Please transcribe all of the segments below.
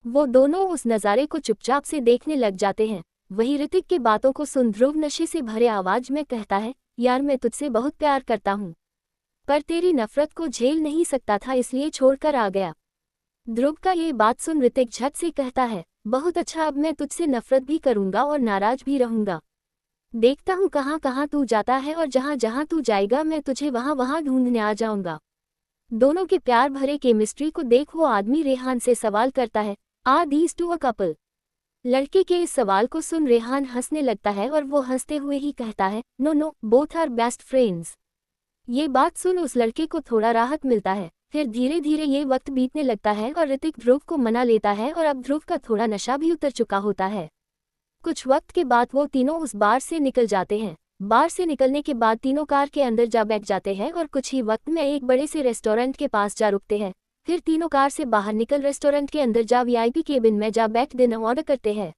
वो दोनों उस नज़ारे को चुपचाप से देखने लग जाते हैं। वही ऋतिक की बातों को सुन ध्रुव नशे से भरे आवाज में कहता है, यार मैं तुझसे बहुत प्यार करता हूँ, पर तेरी नफरत को झेल नहीं सकता था इसलिए छोड़कर आ गया। ध्रुव का ये बात सुन ऋतिक झट से कहता है, बहुत अच्छा, अब मैं तुझसे नफरत भी करूंगा और नाराज भी रहूंगा। देखता हूँ कहाँ कहाँ तू जाता है और जहाँ जहाँ तू जाएगा मैं तुझे वहाँ वहाँ ढूंढने आ जाऊंगा। दोनों के प्यार भरे केमिस्ट्री को देख वो आदमी रेहान से सवाल करता है, are these two a couple? लड़के के इस सवाल को सुन रेहान हंसने लगता है और वो हंसते हुए ही कहता है, no no, both are best friends. ये बात सुन उस लड़के को थोड़ा राहत मिलता है। फिर धीरे धीरे ये वक्त बीतने लगता है और ऋतिक ध्रुव को मना लेता है और अब ध्रुव का थोड़ा नशा भी उतर चुका होता है। कुछ वक्त के बाद वो तीनों उस बार से निकल जाते हैं। बार से निकलने के बाद तीनों कार के अंदर जा बैठ जाते हैं और कुछ ही वक्त में एक बड़े से रेस्टोरेंट के पास जा रुकते हैं। फिर तीनों कार से बाहर निकल रेस्टोरेंट के अंदर जा वीआईपी केबिन में जा बैठ डिनर ऑर्डर करते हैं।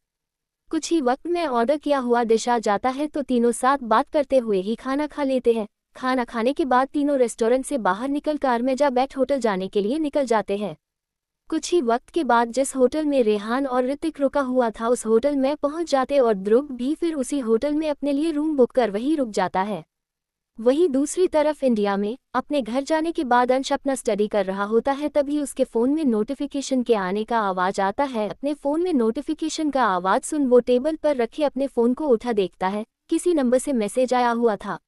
कुछ ही वक्त में ऑर्डर किया हुआ डिश आ जाता है तो तीनों साथ बात करते हुए ही खाना खा लेते हैं। खाना खाने के बाद तीनों रेस्टोरेंट से बाहर निकल कार में जा बैठ होटल जाने के लिए निकल जाते हैं। कुछ ही वक्त के बाद जिस होटल में रेहान और ऋतिक रुका हुआ था उस होटल में पहुंच जाते और ध्रुव भी फिर उसी होटल में अपने लिए रूम बुक कर वहीं रुक जाता है। वहीं दूसरी तरफ इंडिया में अपने घर जाने के बाद अंश अपना स्टडी कर रहा होता है, तभी उसके फ़ोन में नोटिफिकेशन के आने का आवाज़ आता है। अपने फ़ोन में नोटिफिकेशन का आवाज़ सुन वो टेबल पर रखे अपने फ़ोन को उठा देखता है, किसी नंबर से मैसेज आया हुआ था,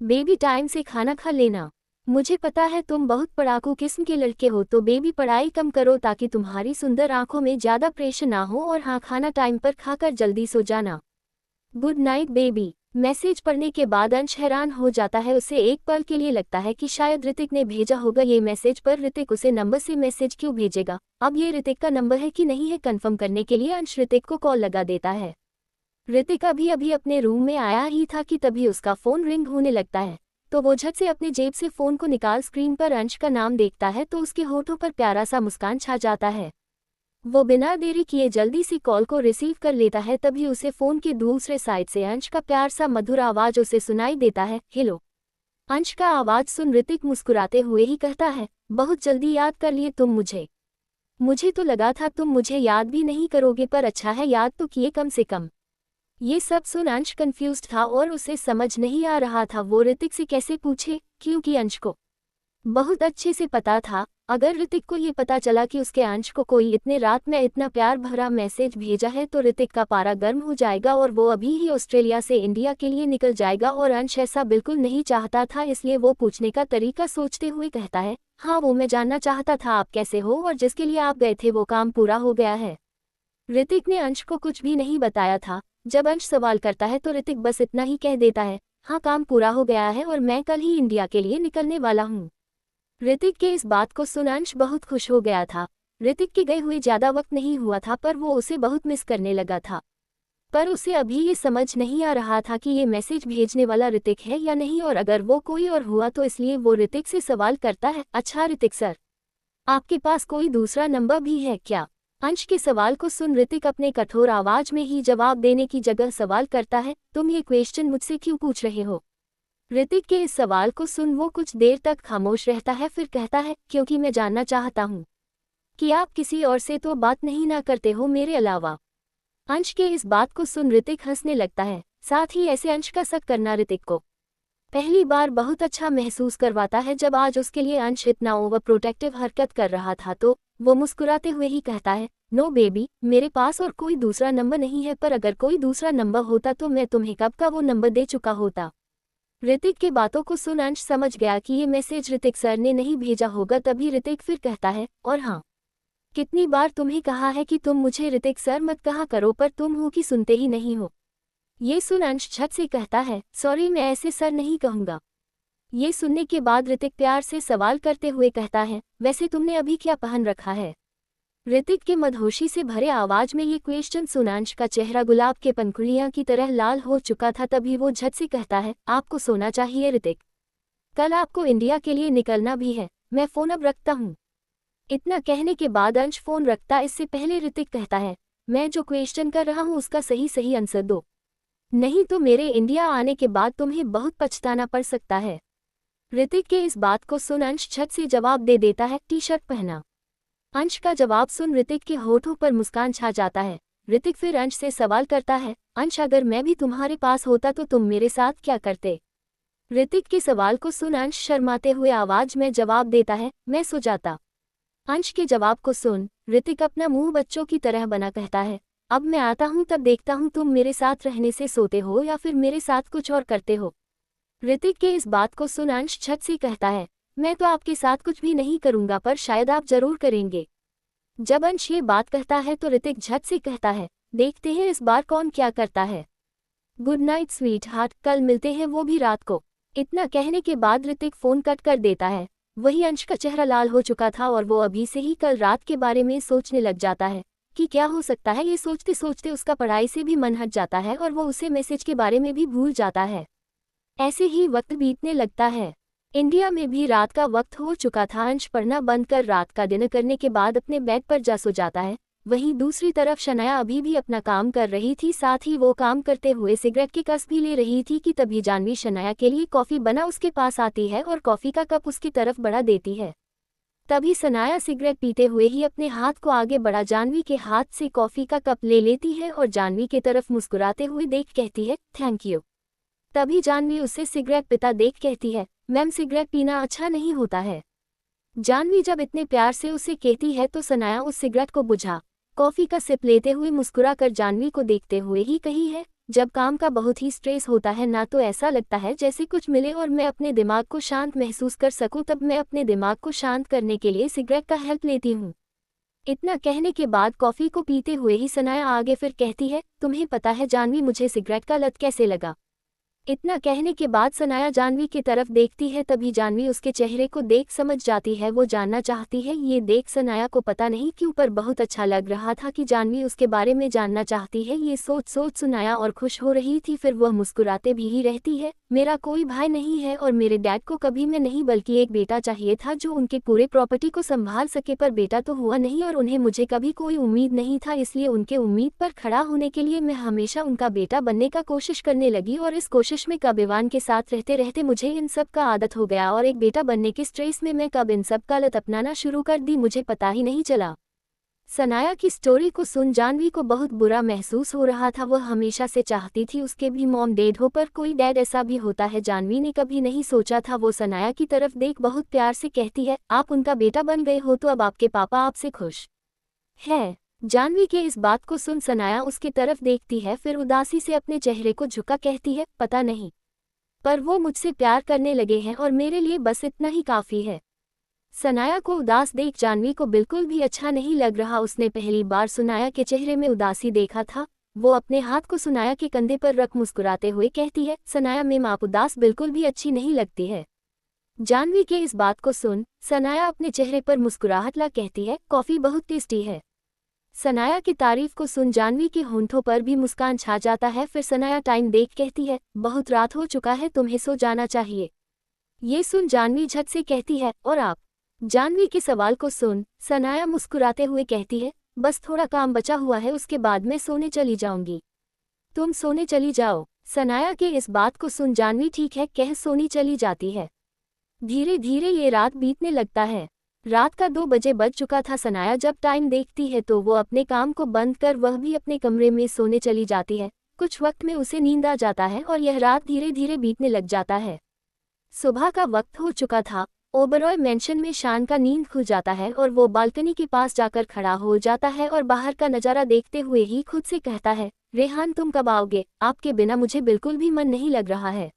बेबी टाइम से खाना खा लेना। मुझे पता है तुम बहुत पढ़ाकू किस्म के लड़के हो, तो बेबी पढ़ाई कम करो ताकि तुम्हारी सुंदर आंखों में ज़्यादा प्रेशर ना हो, और हाँ, खाना टाइम पर खाकर जल्दी सो जाना। Good night baby. मैसेज पढ़ने के बाद अंश हैरान हो जाता है। उसे एक पल के लिए लगता है कि शायद ऋतिक ने भेजा होगा ये मैसेज, पर ऋतिक उसे नंबर से मैसेज क्यों भेजेगा? अब ये ऋतिक का नंबर है कि नहीं है कंफर्म करने के लिए अंश ऋतिक को कॉल लगा देता है। ऋतिक अभी अभी अपने रूम में आया ही था कि तभी उसका फ़ोन रिंग होने लगता है, तो वो झट से अपने जेब से फ़ोन को निकाल स्क्रीन पर अंश का नाम देखता है तो उसके होठों पर प्यारा सा मुस्कान छा जाता है। वो बिना देरी किए जल्दी से कॉल को रिसीव कर लेता है, तभी उसे फ़ोन के दूसरे साइड से अंश का प्यार सा मधुर आवाज़ उसे सुनाई देता है, हेलो। अंश का आवाज़ सुन ऋतिक मुस्कुराते हुए ही कहता है, बहुत जल्दी याद कर लिए तुम मुझे तो लगा था तुम मुझे याद भी नहीं करोगे, पर अच्छा है याद तो किए कम से कम। ये सब सुन अंश कंफ्यूज्ड था और उसे समझ नहीं आ रहा था वो ऋतिक से कैसे पूछे, क्योंकि अंश को बहुत अच्छे से पता था अगर ऋतिक को ये पता चला कि उसके अंश को कोई इतने रात में इतना प्यार भरा मैसेज भेजा है तो ऋतिक का पारा गर्म हो जाएगा और वो अभी ही ऑस्ट्रेलिया से इंडिया के लिए निकल जाएगा, और अंश ऐसा बिल्कुल नहीं चाहता था। इसलिए वो पूछने का तरीका सोचते हुए कहता है, हाँ, वो मैं जानना चाहता था आप कैसे हो और जिसके लिए आप गए थे वो काम पूरा हो गया है। ऋतिक ने अंश को कुछ भी नहीं बताया था। जब अंश सवाल करता है तो ऋतिक बस इतना ही कह देता है, हाँ, काम पूरा हो गया है और मैं कल ही इंडिया के लिए निकलने वाला हूँ। ऋतिक के इस बात को सुन अंश बहुत खुश हो गया था। ऋतिक के गए हुए ज़्यादा वक्त नहीं हुआ था पर वो उसे बहुत मिस करने लगा था, पर उसे अभी ये समझ नहीं आ रहा था कि ये मैसेज भेजने वाला ऋतिक है या नहीं, और अगर वो कोई और हुआ तो इसलिए वो ऋतिक से सवाल करता है, अच्छा ऋतिक सर, आपके पास कोई दूसरा नंबर भी है क्या? अंश के सवाल को सुन ऋतिक अपने कठोर आवाज में ही जवाब देने की जगह सवाल करता है, तुम ये क्वेश्चन मुझसे क्यों पूछ रहे हो? ऋतिक के इस सवाल को सुन वो कुछ देर तक खामोश रहता है, फिर कहता है, क्योंकि मैं जानना चाहता हूँ कि आप किसी और से तो बात नहीं ना करते हो मेरे अलावा। अंश के इस बात को सुन ऋतिक हंसने लगता है। साथ ही ऐसे अंश का शक करना ऋतिक को पहली बार बहुत अच्छा महसूस करवाता है। जब आज उसके लिए अंश इतना ओवर प्रोटेक्टिव हरकत कर रहा था तो वो मुस्कुराते हुए ही कहता है, नो बेबी, मेरे पास और कोई दूसरा नंबर नहीं है, पर अगर कोई दूसरा नंबर होता तो मैं तुम्हें कब का वो नंबर दे चुका होता। ऋतिक की बातों को सुन अंश समझ गया कि ये मैसेज ऋतिक सर ने नहीं भेजा होगा। तभी ऋतिक फिर कहता है, और हाँ, कितनी बार तुम्हें कहा है कि तुम मुझे ऋतिक सर मत कहा करो, पर तुम हो कि सुनते ही नहीं हो। ये सुन अंश झट से कहता है, सॉरी, मैं ऐसे सर नहीं कहूँगा। ये सुनने के बाद ऋतिक प्यार से सवाल करते हुए कहता है, वैसे तुमने अभी क्या पहन रखा है? ऋतिक के मदहोशी से भरे आवाज में ये क्वेश्चन सुन अंश का चेहरा गुलाब के पंखुड़ियां की तरह लाल हो चुका था। तभी वो झट से कहता है, आपको सोना चाहिए ऋतिक, कल आपको इंडिया के लिए निकलना भी है, मैं फ़ोन अब रखता हूँ। इतना कहने के बाद अंश फ़ोन रखता इससे पहले ऋतिक कहता है, मैं जो क्वेश्चन कर रहा हूँ उसका सही सही आंसर दो, नहीं तो मेरे इंडिया आने के बाद तुम्हें बहुत पछताना पड़ सकता है। ऋतिक के इस बात को सुन अंश झट से जवाब दे देता है, टी शर्ट पहना। अंश का जवाब सुन ऋतिक के होठों पर मुस्कान छा जाता है। ऋतिक फिर अंश से सवाल करता है, अंश अगर मैं भी तुम्हारे पास होता तो तुम मेरे साथ क्या करते? ऋतिक के सवाल को सुन अंश शर्माते हुए आवाज में जवाब देता है, मैं सो जाता। अंश के जवाब को सुन ऋतिक अपना मुंह बच्चों की तरह बना कहता है, अब मैं आता हूं तब देखता हूं तुम मेरे साथ रहने से सोते हो या फिर मेरे साथ कुछ और करते हो। ऋतिक के इस बात को सुन अंश झट से कहता है, मैं तो आपके साथ कुछ भी नहीं करूंगा पर शायद आप जरूर करेंगे। जब अंश ये बात कहता है तो ऋतिक झट से कहता है, देखते हैं इस बार कौन क्या करता है। गुड नाइट स्वीट हार्ट, कल मिलते हैं वो भी रात को। इतना कहने के बाद ऋतिक फोन कट कर देता है। वही अंश का चेहरा लाल हो चुका था और वो अभी से ही कल रात के बारे में सोचने लग जाता है कि क्या हो सकता है। ये सोचते सोचते उसका पढ़ाई से भी मन हट जाता है और वो उसे मैसेज के बारे में भी भूल जाता है। ऐसे ही वक्त बीतने लगता है। इंडिया में भी रात का वक्त हो चुका था। अंश पढ़ना बंद कर रात का डिनर करने के बाद अपने बेड पर जा सो जाता है। वहीं दूसरी तरफ शनाया अभी भी अपना काम कर रही थी। साथ ही वो काम करते हुए सिगरेट की कस भी ले रही थी कि तभी जानवी शनाया के लिए कॉफ़ी बना उसके पास आती है और कॉफ़ी का कप उसकी तरफ बढ़ा देती है। तभी शनाया सिगरेट पीते हुए ही अपने हाथ को आगे बढ़ा जानवी के हाथ से कॉफ़ी का कप ले लेती है और जानवी के तरफ मुस्कुराते हुए देख कहती है, थैंक यू। तभी जानवी उसे सिगरेट पीता देख कहती है, मैम सिगरेट पीना अच्छा नहीं होता है। जानवी जब इतने प्यार से उसे कहती है तो शनाया उस सिगरेट को बुझा कॉफ़ी का सिप लेते हुए मुस्कुरा कर जानवी को देखते हुए ही कही है, जब काम का बहुत ही स्ट्रेस होता है ना तो ऐसा लगता है जैसे कुछ मिले और मैं अपने दिमाग को शांत महसूस कर सकूं, तब मैं अपने दिमाग को शांत करने के लिए सिगरेट का हेल्प लेती हूं। इतना कहने के बाद कॉफ़ी को पीते हुए ही शनाया आगे फिर कहती है, तुम्हें पता है जानवी मुझे सिगरेट का लत कैसे लगा? इतना कहने के बाद शनाया जानवी की तरफ देखती है। तभी जानवी उसके चेहरे को देख समझ जाती है, वो जानना चाहती है। ये देख शनाया को पता नहीं क्यों पर बहुत अच्छा लग रहा था कि जानवी उसके बारे में जानना चाहती है। ये सोच सोच शनाया और खुश हो रही थी। फिर वह मुस्कुराते भी ही रहती है, मेरा कोई भाई नहीं है और मेरे डैड को कभी मैं नहीं बल्कि एक बेटा चाहिए था जो उनके पूरे प्रॉपर्टी को संभाल सके, पर बेटा तो हुआ नहीं और उन्हें मुझे कभी कोई उम्मीद नहीं था, इसलिए उनके उम्मीद पर खड़ा होने के लिए मैं हमेशा उनका बेटा बनने का कोशिश करने लगी और इस कोशिश में कब ईवान के साथ रहते रहते मुझे इन सब का आदत हो गया और एक बेटा बनने के स्ट्रेस में मैं कब इन सब का लत अपनाना शुरू कर दी मुझे पता ही नहीं चला। शनाया की स्टोरी को सुन जानवी को बहुत बुरा महसूस हो रहा था। वह हमेशा से चाहती थी उसके भी मॉम डेड हो, पर कोई डैड ऐसा भी होता है जानवी ने कभी नहीं सोचा था। वो शनाया की तरफ देख बहुत प्यार से कहती है, आप उनका बेटा बन गए हो तो अब आपके पापा आपसे खुश है। जानवी के इस बात को सुन शनाया उसकी तरफ देखती है, फिर उदासी से अपने चेहरे को झुका कहती है, पता नहीं, पर वो मुझसे प्यार करने लगे हैं और मेरे लिए बस इतना ही काफ़ी है। शनाया को उदास देख जानवी को बिल्कुल भी अच्छा नहीं लग रहा। उसने पहली बार शनाया के चेहरे में उदासी देखा था। वो अपने हाथ को शनाया के कंधे पर रख मुस्कुराते हुए कहती है, शनाया मैम आप उदास बिल्कुल भी अच्छी नहीं लगती है। जानवी के इस बात को सुन शनाया अपने चेहरे पर मुस्कुराहट ला कहती है, कॉफ़ी बहुत टेस्टी है। शनाया की तारीफ को सुन जानवी के होंठों पर भी मुस्कान छा जाता है। फिर शनाया टाइम देख कहती है, बहुत रात हो चुका है, तुम्हें सो जाना चाहिए। ये सुन जानवी झट से कहती है, और आप? जानवी के सवाल को सुन शनाया मुस्कुराते हुए कहती है, बस थोड़ा काम बचा हुआ है, उसके बाद मैं सोने चली जाऊंगी। तुम सोने चली जाओ। शनाया के इस बात को सुन जानवी ठीक है कह सोनी चली जाती है। धीरे धीरे ये रात बीतने लगता है। रात का 2 बजे बज चुका था। शनाया जब टाइम देखती है तो वो अपने काम को बंद कर वह भी अपने कमरे में सोने चली जाती है। कुछ वक्त में उसे नींद आ जाता है और यह रात धीरे धीरे बीतने लग जाता है। सुबह का वक्त हो चुका था। ओबरॉय मैंशन में शान का नींद खुल जाता है और वो बालकनी के पास जाकर खड़ा हो जाता है और बाहर का नज़ारा देखते हुए ही खुद से कहता है, रेहान तुम कब आओगे? आपके बिना मुझे बिल्कुल भी मन नहीं लग रहा है।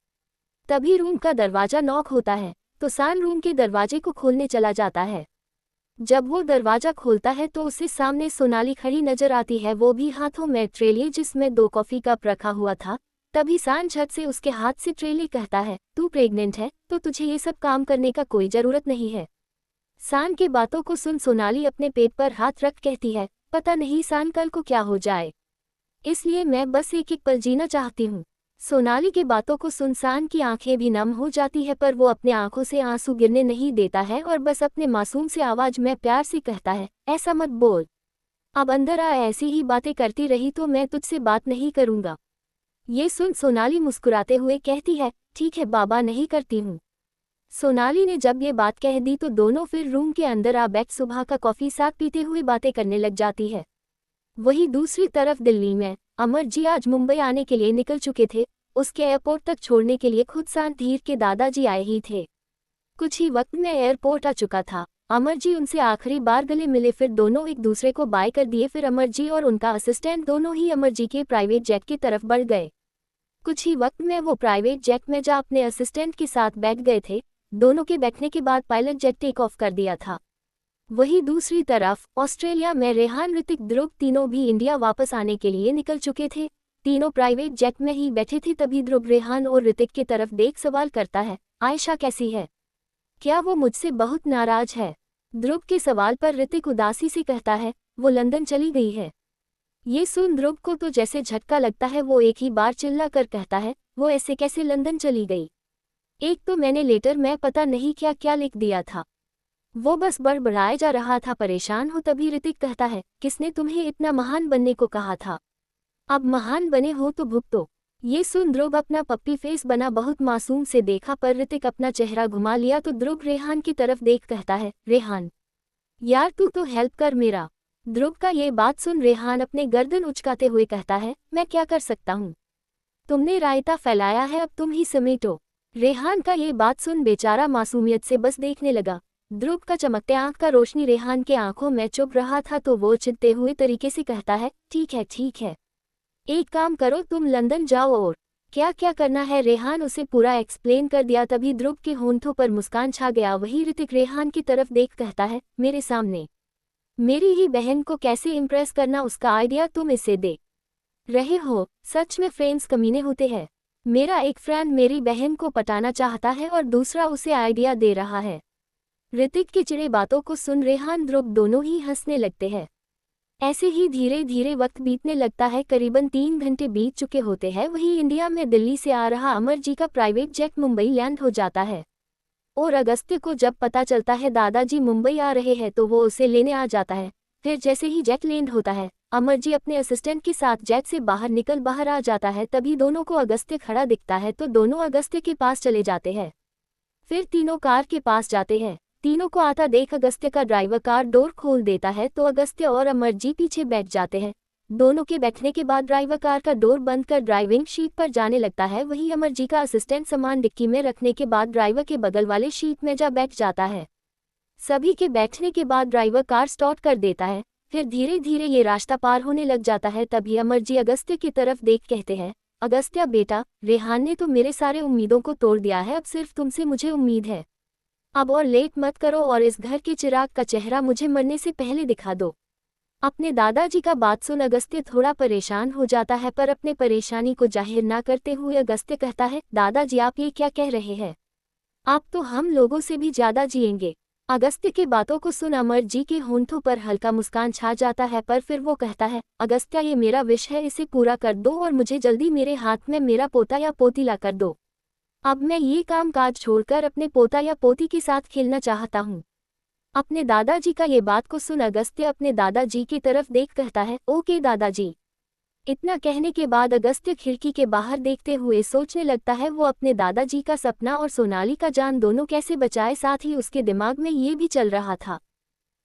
तभी रूम का दरवाज़ा नॉक होता है तो शान रूम के दरवाजे को खोलने चला जाता है। जब वो दरवाज़ा खोलता है तो उसे सामने सोनाली खड़ी नजर आती है, वो भी हाथों में ट्रेले जिसमें 2 कॉफ़ी कप रखा हुआ था। तभी शान झट से उसके हाथ से ट्रेले कहता है, तू प्रेग्नेंट है तो तुझे ये सब काम करने का कोई ज़रूरत नहीं है। शान की बातों को सुन सोनाली अपने पेट पर हाथ रख कहती है, पता नहीं शान कल को क्या हो जाए, इसलिए मैं बस एक एक पल जीना चाहती हूँ। सोनाली की बातों को सुन शान की आंखें भी नम हो जाती है, पर वो अपने आंखों से आंसू गिरने नहीं देता है और बस अपने मासूम से आवाज में प्यार से कहता है, ऐसा मत बोल, अब अंदर आ, ऐसी ही बातें करती रही तो मैं तुझसे बात नहीं करूँगा। ये सुन सोनाली मुस्कुराते हुए कहती है, ठीक है बाबा नहीं करती हूँ। सोनाली ने जब ये बात कह दी तो दोनों फिर रूम के अंदर आ बैठ सुबह का कॉफी साथ पीते हुए बातें करने लग जाती है। वहीं दूसरी तरफ दिल्ली में अमर जी आज मुंबई आने के लिए निकल चुके थे। उसके एयरपोर्ट तक छोड़ने के लिए खुद धीर के दादाजी आए ही थे। कुछ ही वक्त में एयरपोर्ट आ चुका था। अमर जी उनसे आखिरी बार गले मिले, फिर दोनों एक दूसरे को बाय कर दिए। फिर अमर जी और उनका असिस्टेंट दोनों ही अमर जी के प्राइवेट जेट की तरफ बढ़ गए। कुछ ही वक्त में वो प्राइवेट जेट में जा अपने असिस्टेंट के साथ बैठ गए थे। दोनों के बैठने के बाद पायलट जेट टेक ऑफ कर दिया था। वहीं दूसरी तरफ ऑस्ट्रेलिया में रेहान, ऋतिक, ध्रुव तीनों भी इंडिया वापस आने के लिए निकल चुके थे। तीनों प्राइवेट जेट में ही बैठे थे। तभी ध्रुव रेहान और ऋतिक की तरफ देख सवाल करता है, आयशा कैसी है? क्या वो मुझसे बहुत नाराज है? ध्रुव के सवाल पर ऋतिक उदासी से कहता है, वो लंदन चली गई है। ये सुन ध्रुव को तो जैसे झटका लगता है। वो एक ही बार चिल्ला कर कहता है, वो ऐसे कैसे लंदन चली गई? एक तो मैंने लेटर में पता नहीं क्या क्या लिख दिया था। वो बस बड़बड़ाए जा रहा था, परेशान हो। तभी ऋतिक कहता है, किसने तुम्हें इतना महान बनने को कहा था? अब महान बने हो तो भुगतो। ये सुन ध्रुव अपना पप्पी फेस बना बहुत मासूम से देखा, पर ऋतिक अपना चेहरा घुमा लिया तो ध्रुव रेहान की तरफ देख कहता है, रेहान यार तू तो हेल्प कर मेरा। ध्रुव का ये बात सुन रेहान अपने गर्दन उचकाते हुए कहता है, मैं क्या कर सकता हूँ? तुमने रायता फैलाया है, अब तुम ही समेटो। रेहान का ये बात सुन बेचारा मासूमियत से बस देखने लगा। ध्रुव का चमकते आंख का रोशनी रेहान के आंखों में चुभ रहा था तो वो चिढ़ते हुए तरीके से कहता है, ठीक है, एक काम करो, तुम लंदन जाओ और क्या क्या करना है। रेहान उसे पूरा एक्सप्लेन कर दिया। तभी ध्रुव के होंठों पर मुस्कान छा गया। वही ऋतिक रेहान की तरफ देख कहता है, मेरे सामने मेरी ही बहन को कैसे इम्प्रेस करना, उसका आइडिया तुम इसे दे रहे हो? सच में फ्रेंड्स कमीने होते हैं। मेरा एक फ्रेंड मेरी बहन को पटाना चाहता है और दूसरा उसे आइडिया दे रहा है। ऋतिक की चिढ़े बातों को सुन रेहान, ध्रुव दोनों ही हंसने लगते हैं। ऐसे ही धीरे धीरे वक्त बीतने लगता है। करीबन 3 घंटे बीत चुके होते हैं। वहीं इंडिया में दिल्ली से आ रहा अमर जी का प्राइवेट जेट मुंबई लैंड हो जाता है और अगस्त्य को जब पता चलता है दादाजी मुंबई आ रहे हैं तो वो उसे लेने आ जाता है। फिर जैसे ही जेट लैंड होता है, अमर जी अपने असिस्टेंट के साथ जेट से बाहर आ जाता है। तभी दोनों को अगस्त्य खड़ा दिखता है तो दोनों अगस्त्य के पास चले जाते हैं। फिर तीनों कार के पास जाते हैं। तीनों को आता देख अगस्त्य का ड्राइवर कार डोर खोल देता है तो अगस्त्य और अमर जी पीछे बैठ जाते हैं। दोनों के बैठने के बाद ड्राइवर कार का डोर बंद कर ड्राइविंग सीट पर जाने लगता है। वहीं अमर जी का असिस्टेंट सामान डिक्की में रखने के बाद ड्राइवर के बगल वाले सीट में जा बैठ जाता है। सभी के बैठने के बाद ड्राइवर कार स्टार्ट कर देता है। फिर धीरे धीरे ये रास्ता पार होने लग जाता है। तभी अमर जी अगस्त्य की तरफ देख कहते हैं, अगस्त्य बेटा, रेहान ने तो मेरे सारे उम्मीदों को तोड़ दिया है। अब सिर्फ तुमसे मुझे उम्मीद है। अब और लेट मत करो और इस घर के चिराग का चेहरा मुझे मरने से पहले दिखा दो। अपने दादाजी का बात सुन अगस्त्य थोड़ा परेशान हो जाता है, पर अपने परेशानी को जाहिर ना करते हुए अगस्त्य कहता है, दादाजी आप ये क्या कह रहे हैं? आप तो हम लोगों से भी ज्यादा जिएंगे। अगस्त्य की बातों को सुन अमर जी के होंठों पर हल्का मुस्कान छा जाता है, पर फिर वो कहता है, अगस्त्य ये मेरा विश है, इसे पूरा कर दो और मुझे जल्दी मेरे हाथ में मेरा पोता या पोती ला कर दो। अब मैं ये काम काज छोड़कर अपने पोता या पोती के साथ खेलना चाहता हूँ। अपने दादाजी का ये बात को सुन अगस्त्य अपने दादाजी की तरफ देख कहता है, ओके दादाजी। इतना कहने के बाद अगस्त्य खिड़की के बाहर देखते हुए सोचने लगता है वो अपने दादाजी का सपना और सोनाली का जान दोनों कैसे बचाए। साथ ही उसके दिमाग में ये भी चल रहा था,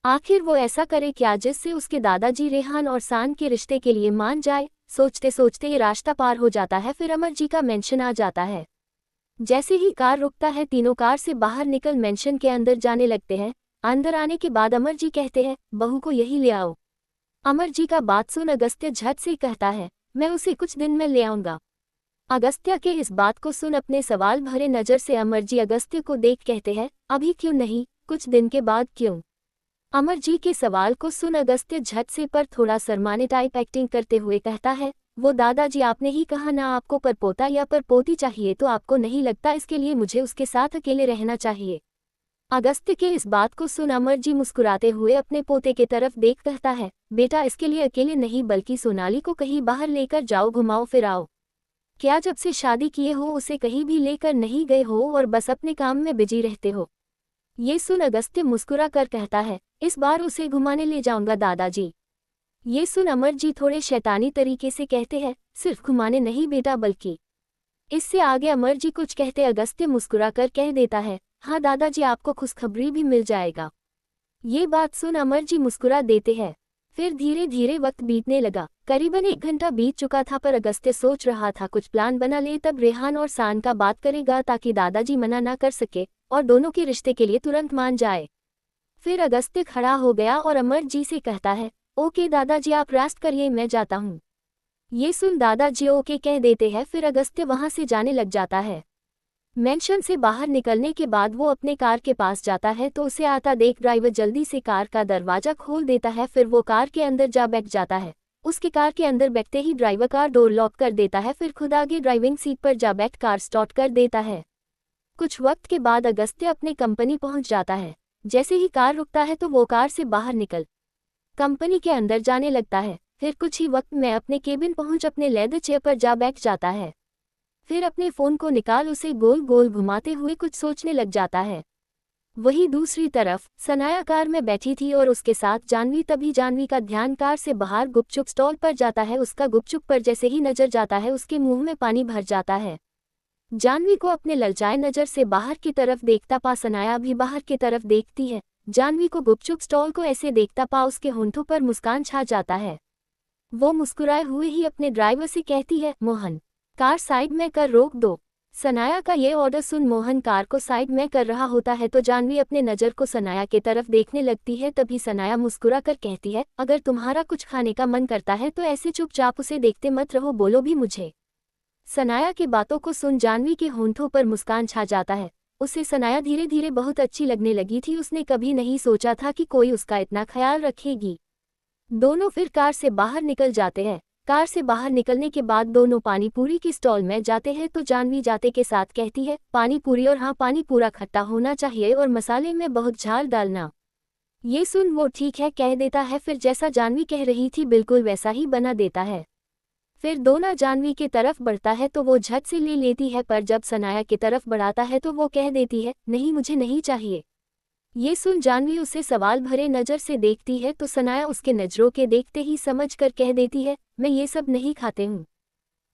आखिर वो ऐसा करे क्या जिससे उसके दादाजी रेहान और सान के रिश्ते के लिए मान जाए। सोचते सोचते ये रास्ता पार हो जाता है। फिर अमर जी का मेंशन आ जाता है। जैसे ही कार रुकता है तीनों कार से बाहर निकल मेंशन के अंदर जाने लगते हैं। अंदर आने के बाद अमर जी कहते हैं, बहू को यही ले आओ। अमर जी का बात सुन अगस्त्य झट से कहता है, मैं उसे कुछ दिन में ले आऊंगा। अगस्त्य के इस बात को सुन अपने सवाल भरे नजर से अमर जी अगस्त्य को देख कहते हैं, अभी क्यों नहीं, कुछ दिन के बाद क्यों? अमर जी के सवाल को सुन अगस्त्य झट से पर थोड़ा शर्माने टाइप एक्टिंग करते हुए कहता है, वो दादाजी आपने ही कहा ना आपको परपोता या परपोती चाहिए, तो आपको नहीं लगता इसके लिए मुझे उसके साथ अकेले रहना चाहिए? अगस्त्य के इस बात को सुन अमर जी मुस्कुराते हुए अपने पोते के तरफ देख कहता है, बेटा इसके लिए अकेले नहीं बल्कि सोनाली को कहीं बाहर लेकर जाओ, घुमाओ फिराओ। क्या जब से शादी किए हो उसे कहीं भी लेकर नहीं गए हो और बस अपने काम में बिजी रहते हो? ये सुन अगस्त्य मुस्कुरा कर कहता है, इस बार उसे घुमाने ले जाऊंगा दादाजी। ये सुन अमर जी थोड़े शैतानी तरीके से कहते हैं, सिर्फ घुमाने नहीं बेटा बल्कि। इससे आगे अमर जी कुछ कहते अगस्त्य मुस्कुरा कर कह देता है, हाँ दादाजी, आपको खुशखबरी भी मिल जाएगा। ये बात सुन अमर जी मुस्कुरा देते हैं। फिर धीरे धीरे वक्त बीतने लगा। करीबन 1 घंटा बीत चुका था, पर अगस्त्य सोच रहा था कुछ प्लान बना ले, तब रेहान और सान का बात करेगा ताकि दादाजी मना ना कर सके और दोनों के रिश्ते के लिए तुरंत मान जाए। फिर अगस्त्य खड़ा हो गया और अमर जी से कहता है, ओके दादाजी, आप रेस्ट करिए, मैं जाता हूँ। ये सुन दादाजी ओके कह देते हैं। फिर अगस्त्य वहां से जाने लग जाता है। मेंशन से बाहर निकलने के बाद वो अपने कार के पास जाता है तो उसे आता देख ड्राइवर जल्दी से कार का दरवाजा खोल देता है। फिर वो कार के अंदर जा बैठ जाता है। उसके कार के अंदर बैठते ही ड्राइवर कार डोर लॉक कर देता है। फिर खुद आगे ड्राइविंग सीट पर जा बैठ कार स्टार्ट कर देता है। कुछ वक्त के बाद अगस्त्य अपने कंपनी पहुंच जाता है। जैसे ही कार रुकता है तो वो कार से बाहर निकल कंपनी के अंदर जाने लगता है। फिर कुछ ही वक्त में अपने केबिन पहुंच अपने लेदर चेयर पर जा बैठ जाता है। फिर अपने फ़ोन को निकाल उसे गोल गोल घुमाते हुए कुछ सोचने लग जाता है। वहीं दूसरी तरफ सनाया कार में बैठी थी और उसके साथ जानवी। तभी जानवी का ध्यान कार से बाहर गुपचुप स्टॉल पर जाता है। उसका गुपचुप पर जैसे ही नजर जाता है उसके मुंह में पानी भर जाता है। जानवी को अपने ललचाए नज़र से बाहर की तरफ देखता पा सनाया भी बाहर की तरफ देखती है। जानवी को गुपचुप स्टॉल को ऐसे देखता पा उसके होंठों पर मुस्कान छा जाता है। वो मुस्कुराए हुए ही अपने ड्राइवर से कहती है, मोहन, कार साइड में कर, रोक दो। सनाया का ये ऑर्डर सुन मोहन कार को साइड में कर रहा होता है तो जानवी अपने नज़र को सनाया के तरफ देखने लगती है। तभी सनाया मुस्कुरा कर कहती है, अगर तुम्हारा कुछ खाने का मन करता है तो ऐसे चुपचाप उसे देखते मत रहो, बोलो भी मुझे। सनाया की बातों को सुन जानवी के होंठों पर मुस्कान छा जाता है। उसे सनाया धीरे धीरे बहुत अच्छी लगने लगी थी। उसने कभी नहीं सोचा था कि कोई उसका इतना ख्याल रखेगी। दोनों फिर कार से बाहर निकल जाते हैं। कार से बाहर निकलने के बाद दोनों पानी पूरी की स्टॉल में जाते हैं तो जानवी जाते के साथ कहती है, पानी पूरी, और हाँ, पानी पूरा खट्टा होना चाहिए और मसाले में बहुत झाल डालना। ये सुन वो ठीक है कह देता है। फिर जैसा जानवी कह रही थी बिल्कुल वैसा ही बना देता है। फिर दोनों जानवी की तरफ बढ़ता है तो वो झट से ले लेती है, पर जब सनाया की तरफ बढ़ाता है तो वो कह देती है, नहीं, मुझे नहीं चाहिए। ये सुन जानवी उसे सवाल भरे नज़र से देखती है तो सनाया उसके नज़रों के देखते ही समझ कर कह देती है, मैं ये सब नहीं खाते हूँ।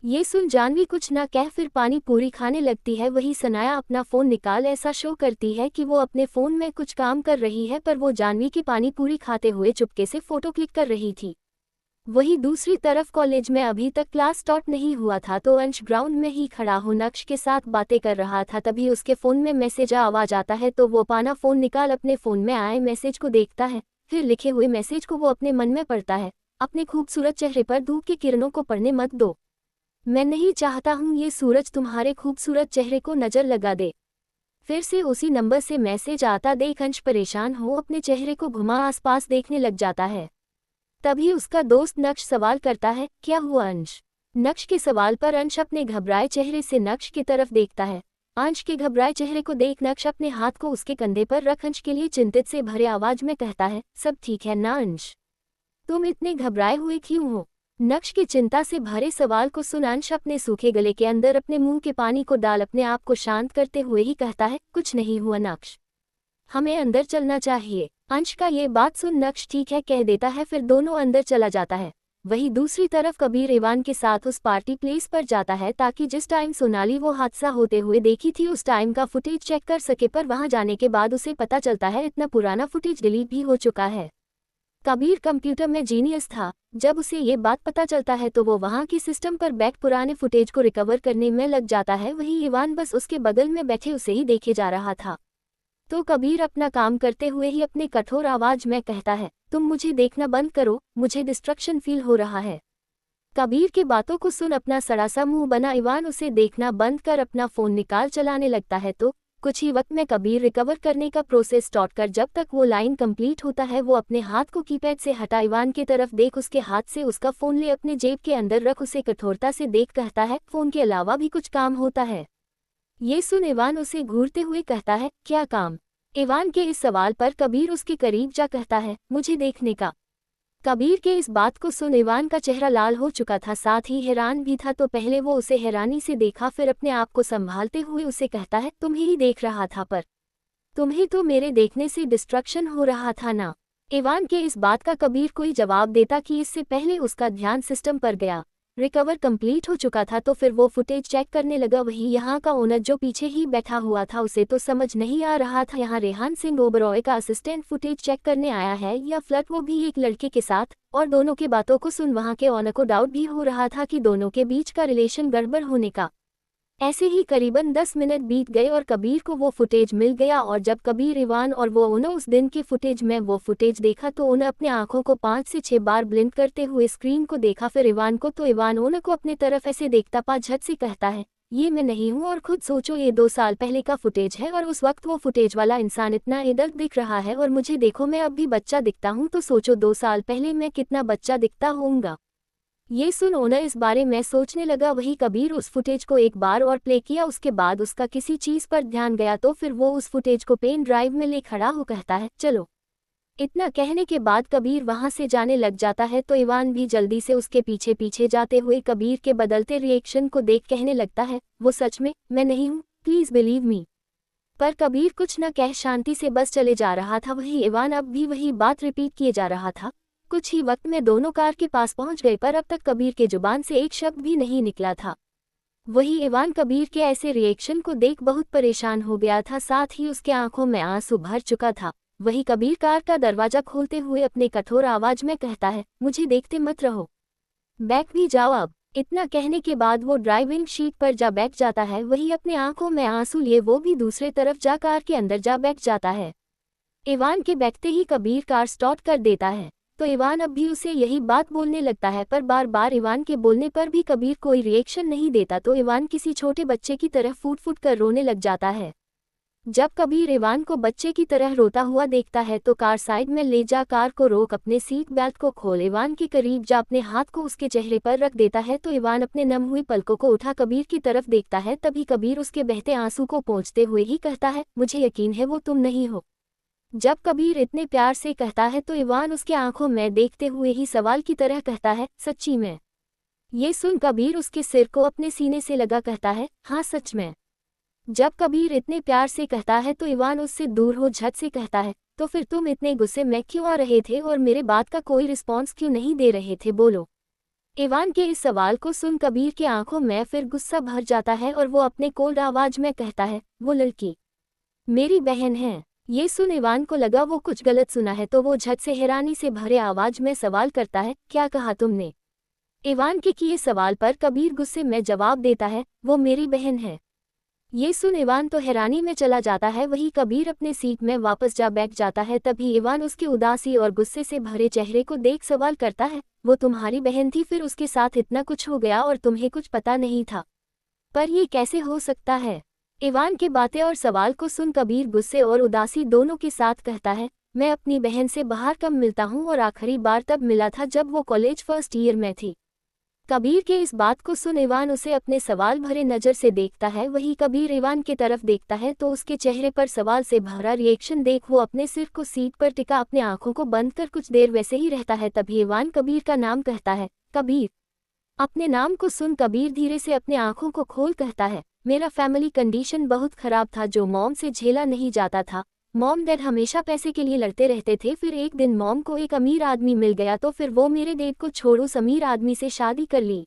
ये सुन जानवी कुछ ना कह फिर पानी पूरी खाने लगती है। वही सनाया अपना फ़ोन निकाल ऐसा शो करती है कि वो अपने फ़ोन में कुछ काम कर रही है, पर वो जानवी की पानी पूरी खाते हुए चुपके से फ़ोटो क्लिक कर रही थी। वही दूसरी तरफ कॉलेज में अभी तक क्लास स्टार्ट नहीं हुआ था तो अंश ग्राउंड में ही खड़ा हो नक्श के साथ बातें कर रहा था। तभी उसके फ़ोन में मैसेज आवाज़ आता है तो वो पाना फ़ोन निकाल अपने फ़ोन में आए मैसेज को देखता है। फिर लिखे हुए मैसेज को वो अपने मन में पढ़ता है, अपने खूबसूरत चेहरे पर धूप की किरणों को पड़ने मत दो। मैं नहीं चाहता हूँ ये सूरज तुम्हारे खूबसूरत चेहरे को नज़र लगा दे। फिर से उसी नंबर से मैसेज आता देख अंश परेशान हो अपने चेहरे को घुमा आसपास देखने लग जाता है। तभी उसका दोस्त नक्श सवाल करता है, क्या हुआ अंश? नक्श के सवाल पर अंश अपने घबराए चेहरे से नक्श की तरफ देखता है। अंश के घबराए चेहरे को देख नक्श अपने हाथ को उसके कंधे पर रख अंश के लिए चिंतित से भरे आवाज में कहता है, सब ठीक है ना अंश? तुम इतने घबराए हुए क्यों हो? नक्श की चिंता से भरे सवाल को सुन अंश अपने सूखे गले के अंदर अपने मुंह के पानी को डाल अपने आप को शांत करते हुए ही कहता है, कुछ नहीं हुआ नक्श, हमें अंदर चलना चाहिए। अंश का ये बात सुन नक्श ठीक है कह देता है। फिर दोनों अंदर चला जाता है। वहीं दूसरी तरफ कबीर इवान के साथ उस पार्टी प्लेस पर जाता है ताकि जिस टाइम सोनाली वो हादसा होते हुए देखी थी उस टाइम का फुटेज चेक कर सके, पर वहां जाने के बाद उसे पता चलता है इतना पुराना फुटेज डिलीट भी हो चुका है। कबीर कंप्यूटर में जीनियस था। जब उसे ये बात पता चलता है तो वो वहां की सिस्टम पर बैठ पुराने फुटेज को रिकवर करने में लग जाता है। वहीं इवान बस उसके बगल में बैठे उसे ही देखे जा रहा था। तो कबीर अपना काम करते हुए ही अपने कठोर आवाज में कहता है, तुम मुझे देखना बंद करो, मुझे डिस्ट्रक्शन फील हो रहा है। कबीर की बातों को सुन अपना सड़ा सा मुंह बना इवान उसे देखना बंद कर अपना फोन निकाल चलाने लगता है। तो कुछ ही वक्त में कबीर रिकवर करने का प्रोसेस स्टार्ट कर जब तक वो लाइन कंप्लीट होता है वो अपने हाथ को कीपैड से हटा इवान की तरफ देख उसके हाथ से उसका फोन ले अपने जेब के अंदर रख उसे कठोरता से देख कहता है, फोन के अलावा भी कुछ काम होता है? ये सुन इवान उसे घूरते हुए कहता है, क्या काम? इवान के इस सवाल पर कबीर उसके करीब जा कहता है, मुझे देखने का। कबीर के इस बात को सुन इवान का चेहरा लाल हो चुका था, साथ ही हैरान भी था। तो पहले वो उसे हैरानी से देखा, फिर अपने आप को संभालते हुए उसे कहता है, तुम्हें ही देख रहा था, पर तुम्हें तो मेरे देखने से डिस्ट्रक्शन हो रहा था ना? इवान के इस बात का कबीर कोई जवाब देता कि इससे पहले उसका ध्यान सिस्टम पर गया। रिकवर कंप्लीट हो चुका था तो फिर वो फुटेज चेक करने लगा। वही यहाँ का ओनर जो पीछे ही बैठा हुआ था उसे तो समझ नहीं आ रहा था यहाँ रेहान सिंह ओबरॉय का असिस्टेंट फुटेज चेक करने आया है या फ्लर्ट, वो भी एक लड़के के साथ। और दोनों के बातों को सुन वहाँ के ओनर को डाउट भी हो रहा था कि दोनों के बीच का रिलेशन गड़बड़ होने का। ऐसे ही करीबन 10 मिनट बीत गए और कबीर को वो फुटेज मिल गया। और जब कबीर, इवान और वो ओनर उस दिन के फुटेज में वो फुटेज देखा तो ओनर अपने आंखों को 5 से 6 बार ब्लिंक करते हुए स्क्रीन को देखा। फिर इवान को तो इवान ओनर को अपने तरफ ऐसे देखता पा झट से कहता है, ये मैं नहीं हूँ। और खुद सोचो ये 2 साल पहले का फुटेज है और उस वक्त वो फुटेज वाला इंसान इतना एडल्ट दिख रहा है और मुझे देखो मैं अब भी बच्चा दिखता हूँ। तो सोचो 2 साल पहले मैं कितना बच्चा दिखता होऊंगा। ये सुन ओनर इस बारे में सोचने लगा। वही कबीर उस फुटेज को एक बार और प्ले किया। उसके बाद उसका किसी चीज पर ध्यान गया तो फिर वो उस फुटेज को पेन ड्राइव में ले खड़ा हो कहता है, चलो। इतना कहने के बाद कबीर वहां से जाने लग जाता है तो इवान भी जल्दी से उसके पीछे पीछे जाते हुए कबीर के बदलते रिएक्शन को देख कहने लगता है, वो सच में मैं नहीं हूँ, प्लीज बिलीव मी। पर कबीर कुछ न कह शांति से बस चले जा रहा था। वही इवान अब भी वही बात रिपीट किए जा रहा था। कुछ ही वक्त में दोनों कार के पास पहुंच गए पर अब तक कबीर के जुबान से एक शब्द भी नहीं निकला था। वही इवान कबीर के ऐसे रिएक्शन को देख बहुत परेशान हो गया था, साथ ही उसके आंखों में आंसू भर चुका था। वही कबीर कार का दरवाजा खोलते हुए अपने कठोर आवाज में कहता है, मुझे देखते मत रहो, बैठ भी जाओ अब। इतना कहने के बाद वो ड्राइविंग सीट पर जा बैठ जाता है। वही अपने आंखों में आंसू लिए वो भी दूसरे तरफ जा कार के अंदर जा बैठ जाता है। इवान के बैठते ही कबीर कार स्टार्ट कर देता है तो इवान अब भी उसे यही बात बोलने लगता है पर बार बार इवान के बोलने पर भी कबीर कोई रिएक्शन नहीं देता तो इवान किसी छोटे बच्चे की तरह फूट फूट कर रोने लग जाता है। जब कबीर इवान को बच्चे की तरह रोता हुआ देखता है तो कार साइड में ले जा, कार को रोक, अपने सीट बेल्ट को खोल, इवान के करीब जा अपने हाथ को उसके चेहरे पर रख देता है तो इवान अपने नम हुई पलकों को उठा कबीर की तरफ देखता है। तभी कबीर उसके बहते आंसू को पोंछते हुए ही कहता है, मुझे यकीन है वो तुम नहीं हो। जब कबीर इतने प्यार से कहता है तो इवान उसके आंखों में देखते हुए ही सवाल की तरह कहता है, सच्ची में? ये सुन कबीर उसके सिर को अपने सीने से लगा कहता है, हाँ सच में। जब कबीर इतने प्यार से कहता है तो इवान उससे दूर हो झट से कहता है, तो फिर तुम इतने गुस्से में क्यों आ रहे थे और मेरे बात का कोई रिस्पॉन्स क्यों नहीं दे रहे थे, बोलो। इवान के इस सवाल को सुन कबीर के आंखों में फिर गुस्सा भर जाता है और वो अपने कोल्ड आवाज में कहता है, वो लड़की मेरी बहन है। ये सुन इवान को लगा वो कुछ गलत सुना है तो वो झट से हैरानी से भरे आवाज में सवाल करता है, क्या कहा तुमने? इवान के किए सवाल पर कबीर गुस्से में जवाब देता है, वो मेरी बहन है। ये सुन इवान तो हैरानी में चला जाता है। वही कबीर अपने सीट में वापस जा बैठ जाता है। तभी इवान उसकी उदासी और गुस्से से भरे चेहरे को देख सवाल करता है, वो तुम्हारी बहन थी, फिर उसके साथ इतना कुछ हो गया और तुम्हें कुछ पता नहीं था? पर ये कैसे हो सकता है? इवान के बातें और सवाल को सुन कबीर गुस्से और उदासी दोनों के साथ कहता है, मैं अपनी बहन से बाहर कब मिलता हूँ और आखिरी बार तब मिला था जब वो कॉलेज फर्स्ट ईयर में थी। कबीर के इस बात को सुन इवान उसे अपने सवाल भरे नज़र से देखता है। वही कबीर इवान के तरफ देखता है तो उसके चेहरे पर सवाल से भरा रिएक्शन देख वो अपने सिर को सीट पर टिका अपने आंखों को बंद कर कुछ देर वैसे ही रहता है। तभी इवान कबीर का नाम कहता है, कबीर। अपने नाम को सुन कबीर धीरे से अपने आंखों को खोल कहता है, मेरा फैमिली कंडीशन बहुत खराब था जो मॉम से झेला नहीं जाता था। मॉम डैड हमेशा पैसे के लिए लड़ते रहते थे। फिर एक दिन मॉम को एक अमीर आदमी मिल गया तो फिर वो मेरे डैड को छोड़ उस अमीर आदमी से शादी कर ली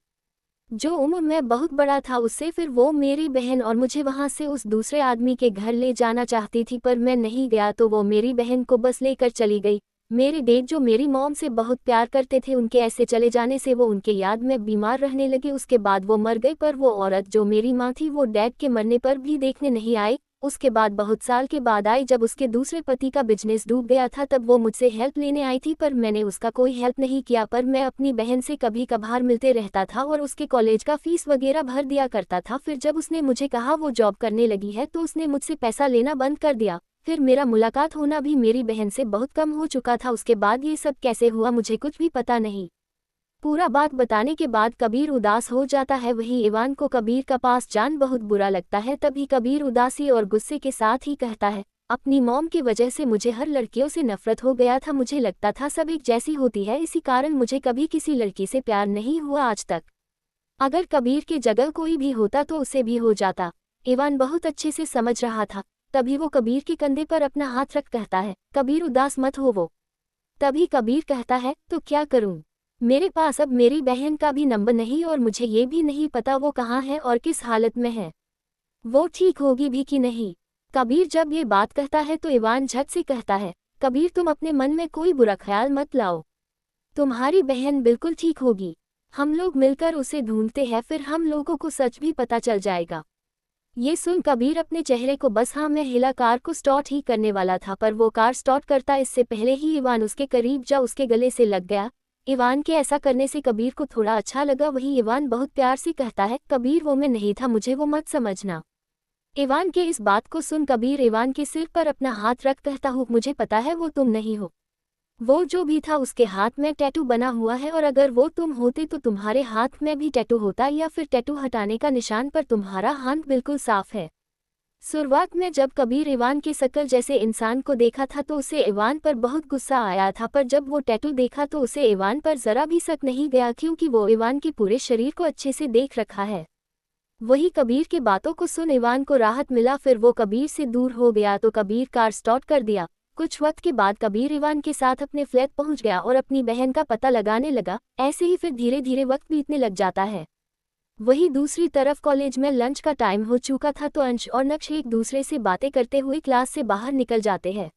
जो उम्र में बहुत बड़ा था उससे। फिर वो मेरी बहन और मुझे वहाँ से उस दूसरे आदमी के घर ले जाना चाहती थी पर मैं नहीं गया तो वो मेरी बहन को बस लेकर चली गई। मेरे डैड जो मेरी मॉम से बहुत प्यार करते थे उनके ऐसे चले जाने से वो उनके याद में बीमार रहने लगे। उसके बाद वो मर गई पर वो औरत जो मेरी माँ थी वो डैड के मरने पर भी देखने नहीं आई। उसके बाद बहुत साल के बाद आई जब उसके दूसरे पति का बिजनेस डूब गया था तब वो मुझसे हेल्प लेने आई थी पर मैंने उसका कोई हेल्प नहीं किया। पर मैं अपनी बहन से कभी कभार मिलते रहता था और उसके कॉलेज का फीस वगैरह भर दिया करता था। फिर जब उसने मुझे कहा वो जॉब करने लगी है तो उसने मुझसे पैसा लेना बंद कर दिया। फिर मेरा मुलाकात होना भी मेरी बहन से बहुत कम हो चुका था। उसके बाद ये सब कैसे हुआ मुझे कुछ भी पता नहीं। पूरा बात बताने के बाद कबीर उदास हो जाता है। वही इवान को कबीर का पास जान बहुत बुरा लगता है। तभी कबीर उदासी और गुस्से के साथ ही कहता है, अपनी मॉम की वजह से मुझे हर लड़कियों से नफरत हो गया था। मुझे लगता था सब एक जैसी होती है, इसी कारण मुझे कभी किसी लड़की से प्यार नहीं हुआ आज तक। अगर कबीर के जगह कोई भी होता तो उसे भी हो जाता। इवान बहुत अच्छे से समझ रहा था। तभी वो कबीर के कंधे पर अपना हाथ रख कहता है, कबीर उदास मत हो वो। तभी कबीर कहता है, तो क्या करूं? मेरे पास अब मेरी बहन का भी नंबर नहीं और मुझे ये भी नहीं पता वो कहाँ है और किस हालत में है। वो ठीक होगी भी कि नहीं। कबीर जब ये बात कहता है तो इवान झट से कहता है, कबीर तुम अपने मन में कोई बुरा ख्याल मत लाओ। तुम्हारी बहन बिल्कुल ठीक होगी। हम लोग मिलकर उसे ढूंढते हैं, फिर हम लोगों को सच भी पता चल जाएगा। ये सुन कबीर अपने चेहरे को बस हाँ में हिला कार को स्टार्ट ही करने वाला था, पर वो कार स्टार्ट करता इससे पहले ही इवान उसके करीब जा उसके गले से लग गया। इवान के ऐसा करने से कबीर को थोड़ा अच्छा लगा। वही इवान बहुत प्यार से कहता है, कबीर वो मैं नहीं था, मुझे वो मत समझना। इवान के इस बात को सुन कबीर इवान के सिर पर अपना हाथ रख कहता हूँ, मुझे पता है वो तुम नहीं हो। वो जो भी था उसके हाथ में टैटू बना हुआ है, और अगर वो तुम होते तो तुम्हारे हाथ में भी टैटू होता, या फिर टैटू हटाने का निशान पर तुम्हारा हाथ बिल्कुल साफ है। शुरुआत में जब कबीर इवान के शक्ल जैसे इंसान को देखा था तो उसे इवान पर बहुत गुस्सा आया था, पर जब वो टैटू देखा तो उसे इवान पर जरा भी शक नहीं गया, क्योंकि वो इवान के पूरे शरीर को अच्छे से देख रखा है। वही कबीर के बातों को सुन इवान को राहत मिला, फिर वो कबीर से दूर हो गया तो कबीर कार स्टार्ट कर दिया। कुछ वक्त के बाद कबीर इवान के साथ अपने फ्लैट पहुंच गया और अपनी बहन का पता लगाने लगा। ऐसे ही फिर धीरे धीरे वक्त बीतने लग जाता है। वही दूसरी तरफ कॉलेज में लंच का टाइम हो चुका था तो अंश और नक्श एक दूसरे से बातें करते हुए क्लास से बाहर निकल जाते हैं।